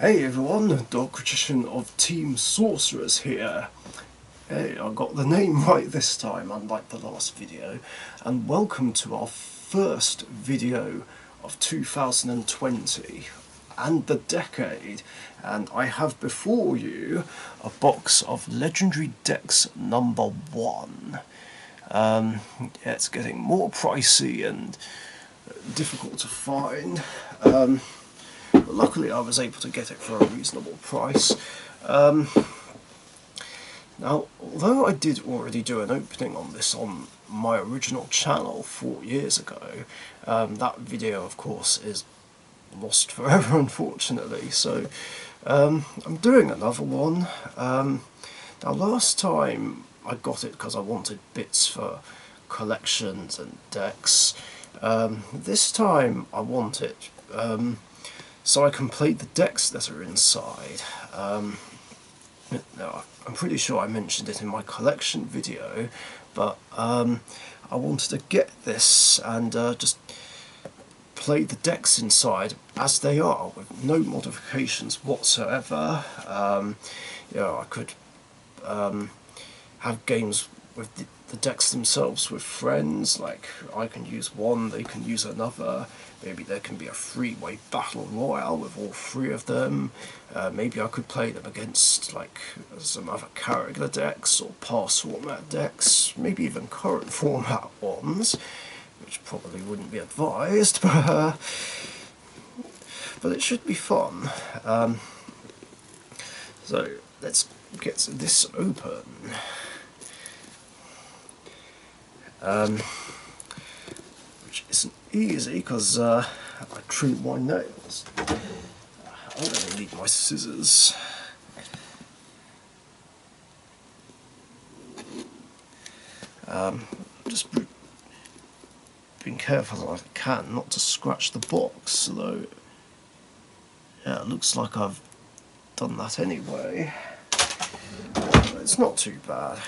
Hey everyone, Dark Magician of Team Sorcerers here. Hey, I got the name right this time, unlike the last video, and welcome to our first video of 2020 and the decade. And I have before you a box of Legendary Decks number 1. Yeah, it's getting more pricey and difficult to find. But luckily I was able to get it for a reasonable price. Now, although I did already do an opening on this on my original channel 4 years ago, that video of course is lost forever unfortunately, so I'm doing another one. Now last time I got it because I wanted bits for collections and decks. This time I want it so I can play the decks that are inside. Now, I'm pretty sure I mentioned it in my collection video, but I wanted to get this and just play the decks inside as they are, with no modifications whatsoever. I could have games with the decks themselves with friends, like I can use one, they can use another. Maybe there can be a three-way battle royale with all three of them. Maybe I could play them against like some other character decks or past format decks, maybe even current format ones, which probably wouldn't be advised, but it should be fun. So let's get this open. Which isn't easy because I trimmed my nails. I'm going to need my scissors. Just being careful as I can not to scratch the box, though. Yeah, it looks like I've done that anyway. It's not too bad.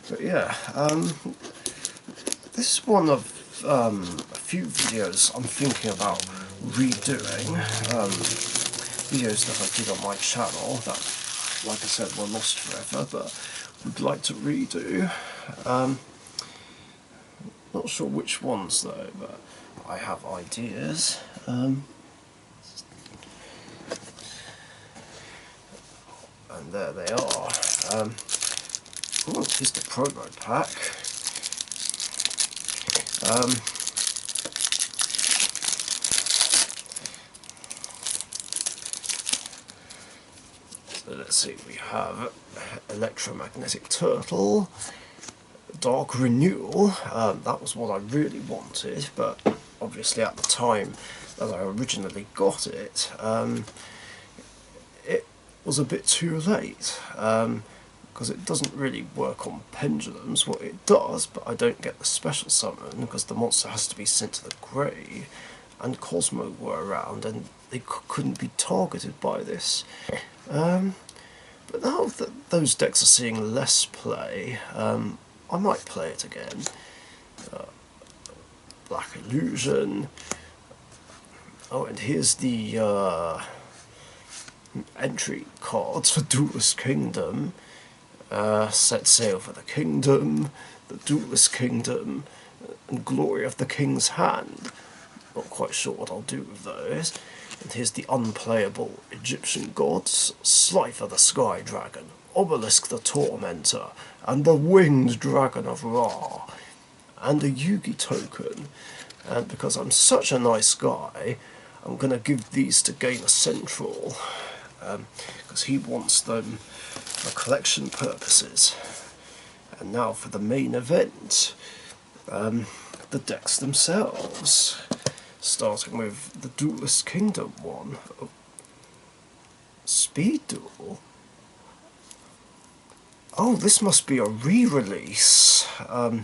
But yeah, this is one of a few videos I'm thinking about redoing. Videos that I did on my channel that, like I said, were lost forever, but would like to redo. Not sure which ones though, but I have ideas. And there they are. Oh, here's the promo pack. So let's see, we have Electromagnetic Turtle, Dark Renewal. That was what I really wanted, but obviously at the time that I originally got it, it was a bit too late. Because it doesn't really work on pendulums. Well, it does, but I don't get the special summon because the monster has to be sent to the grave, and Cosmo were around and they couldn't be targeted by this. But now that those decks are seeing less play, I might play it again. Black Illusion. Oh, and here's the entry cards for Duelist Kingdom. Set Sail for the Kingdom, the Duelist Kingdom, and Glory of the King's Hand. Not quite sure what I'll do with those. And here's the unplayable Egyptian gods, Slifer the Sky Dragon, Obelisk the Tormentor, and the Winged Dragon of Ra, and a Yugi token. And because I'm such a nice guy, I'm going to give these to Gamer Central, because he wants them for collection purposes. And now for the main event, the decks themselves, starting with the Duelist Kingdom one. Oh. Speed Duel? Oh, this must be a re-release. I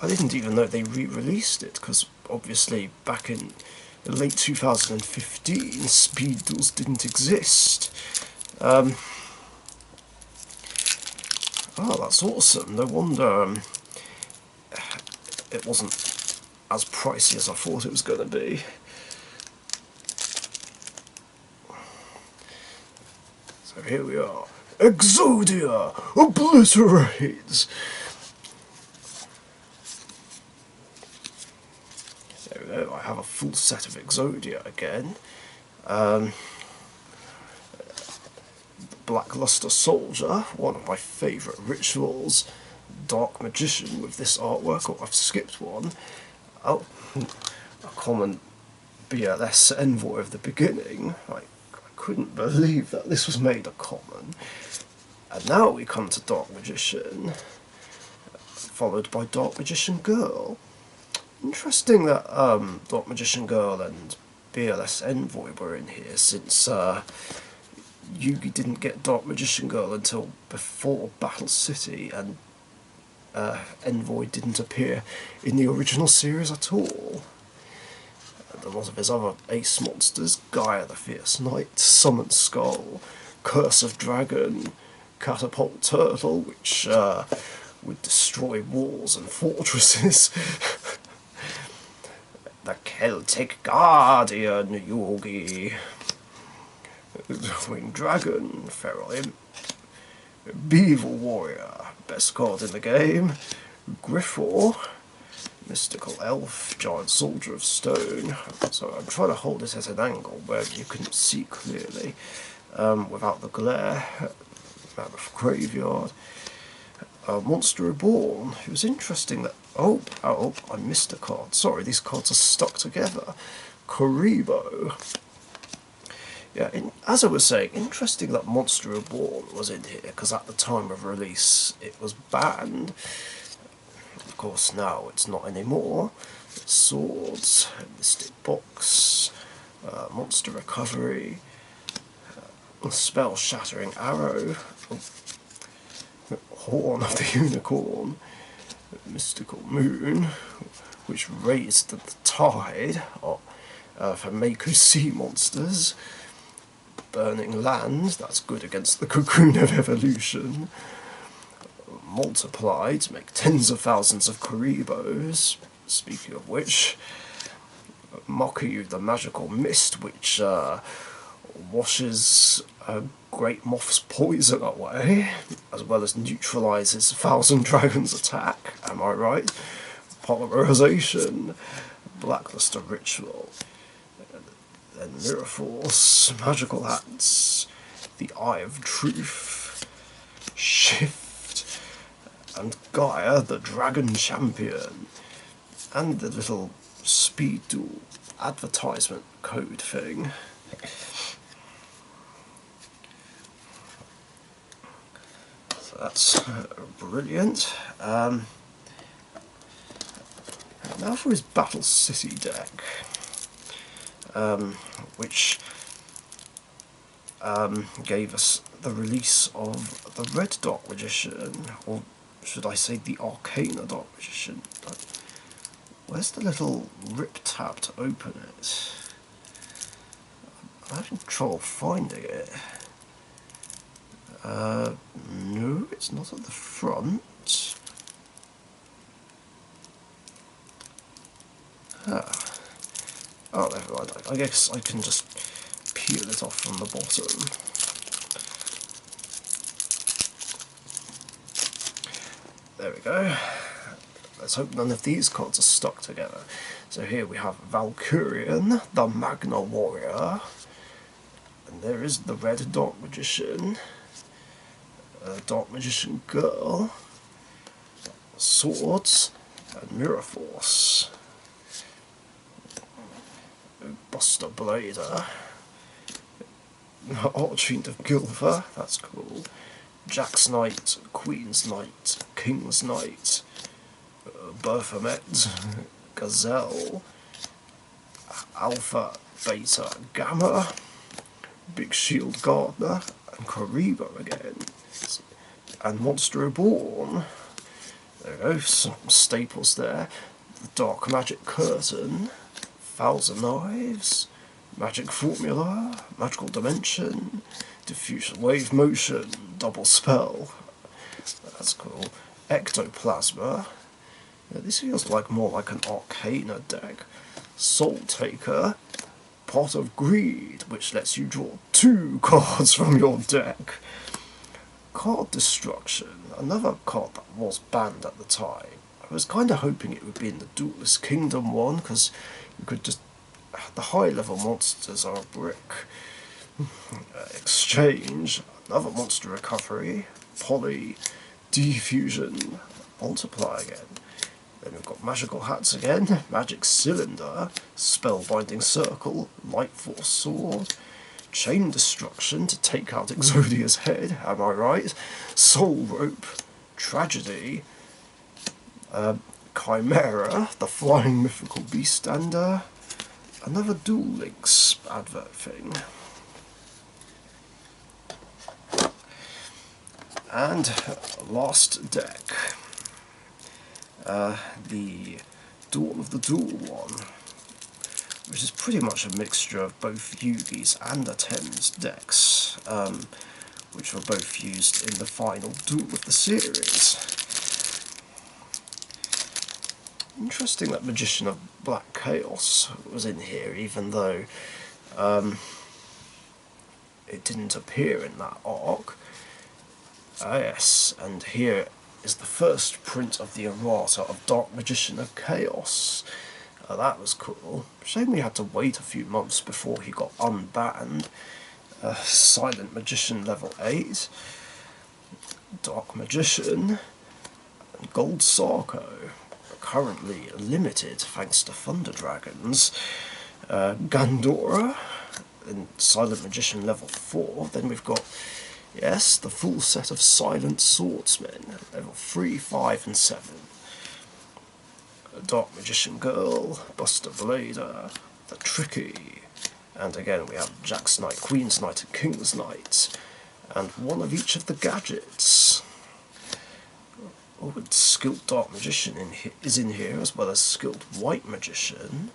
didn't even know they re-released it, because obviously back in late 2015 Speed Duels didn't exist. Oh, that's awesome. No wonder it wasn't as pricey as I thought it was going to be. So here we are. Exodia obliterates. There we go. I have a full set of Exodia again. Blackluster Soldier, one of my favourite rituals. Dark Magician with this artwork. Oh, I've skipped one. Oh, a common BLS envoy of the beginning. I couldn't believe that this was made a common. And now we come to Dark Magician, followed by Dark Magician Girl. Interesting that Dark Magician Girl and BLS Envoy were in here, since Yugi didn't get Dark Magician Girl until before Battle City, and Envoy didn't appear in the original series at all. And a lot of his other ace monsters, Gaia the Fierce Knight, Summon Skull, Curse of Dragon, Catapult Turtle, which would destroy walls and fortresses, the Celtic Guardian Yugi, Winged Dragon, Feral Imp, Beaver Warrior, best card in the game, Griffor, Mystical Elf, Giant Soldier of Stone. So I'm trying to hold it at an angle where you can see clearly without the glare. Mammoth Graveyard, Monster Reborn. It was interesting that I missed a card. Sorry, these cards are stuck together. Karibo. Yeah, as I was saying, interesting that Monster Reborn was in here, because at the time of release it was banned. Of course now it's not anymore. Swords, Mystic Box, Monster Recovery, Spell Shattering Arrow, Horn of the Unicorn, Mystical Moon, which raised the tide for Mako Sea monsters. Burning Land, that's good against the Cocoon of Evolution. Multiply to make tens of thousands of Karibos. Speaking of which, Moku the Magical Mist, which washes Great Moth's poison away, as well as neutralises Thousand Dragons' attack. Am I right? Polymerization, Blackluster Ritual, then Mirror Force, Magical Hats, the Eye of Truth, Shift, and Gaia the Dragon Champion, and the little speed duel advertisement code thing. So that's brilliant. Now for his Battle City deck, which gave us the release of the Red Dark Magician, or should I say the Arcana Dark Magician. Where's the little rip tab to open it? I'm having trouble finding it. No, it's not at the front. Oh, never mind. I guess I can just peel it off from the bottom. There we go. Let's hope none of these cards are stuck together. So here we have Valkyrian, the Magna Warrior, and there is the Red Dark Magician, Dark Magician Girl, Swords, and Mirror Force. Buster Blader, Archfiend of Gilva, that's cool, Jack's Knight, Queen's Knight, King's Knight, Baphomet, Gazelle, Alpha, Beta, Gamma, Big Shield Gardener, and Karibo again, and Monster Reborn. There we go, some staples there. The Dark Magic Curtain, Thousand Knives, Magic Formula, Magical Dimension, Diffusion Wave Motion, Double Spell, That's cool. Ectoplasma. Yeah, this feels like more like an Arcana deck. Soul Taker. Pot of Greed, which lets you draw 2 cards from your deck. Card Destruction, another card that was banned at the time. I was kind of hoping it would be in the Duelist Kingdom one, because you could just... the high level monsters are a brick. Exchange, another monster recovery. Poly, Diffusion, Multiply again. Then we've got Magical Hats again, Magic Cylinder, Spellbinding Circle, Light Force Sword, Chain Destruction to take out Exodia's head, am I right? Soul Rope, Tragedy, Chimera, the Flying Mythical Beaststander, another Duel Links advert thing. And last deck. The Dawn of the Duel one, which is pretty much a mixture of both Yugi's and Atem's decks, which were both used in the final duel of the series. Interesting that Magician of Black Chaos was in here, even though it didn't appear in that arc. Yes, and here is the first print of the errata of Dark Magician of Chaos. That was cool. Shame we had to wait a few months before he got unbanned. Silent Magician level 8, Dark Magician, and Gold Sarko, currently limited thanks to Thunder Dragons. Gandora, and Silent Magician level 4. Then we've got, yes, the full set of Silent Swordsmen, level 3, 5 and 7. Dark Magician Girl, Buster Blader, the Tricky, and again we have Jack's Knight, Queen's Knight and King's Knight, and one of each of the gadgets. Oh, and Skilled Dark Magician is in here, as well as Skilled White Magician,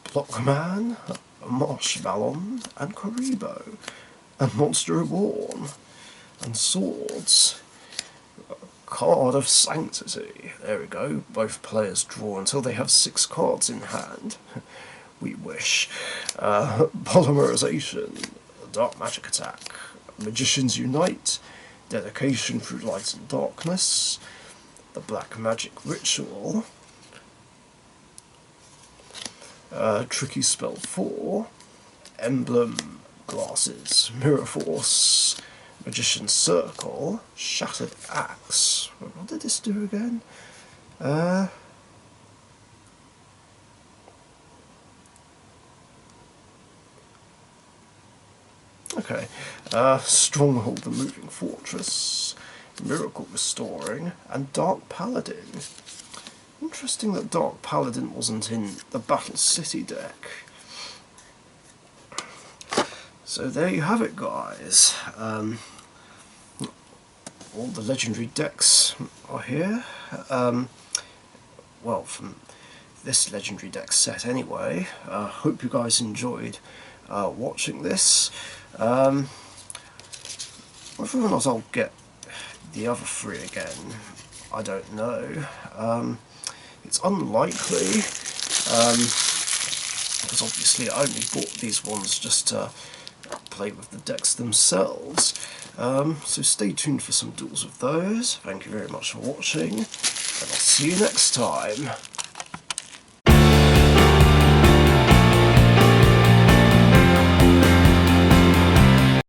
Blockman, Marshmallow, and Karibo, and Monster Reborn, and Swords. Card of Sanctity. There we go. Both players draw until they have 6 cards in hand. We wish. Polymerization. Dark Magic Attack. Magicians Unite. Dedication through Light and Darkness. The Black Magic Ritual. Tricky Spell 4. Emblem. Glasses. Mirror Force. Magician's Circle, Shattered Axe. What did this do again? Okay. Stronghold, the Moving Fortress, Miracle Restoring, and Dark Paladin. Interesting that Dark Paladin wasn't in the Battle City deck. So there you have it, guys. All the legendary decks are here. Well, from this legendary deck set anyway. Hope you guys enjoyed watching this. Whether or not I'll get the other 3 again, I don't know. It's unlikely, because obviously I only bought these ones just to play with the decks themselves. So stay tuned for some duels of those. Thank you very much for watching, and I'll see you next time.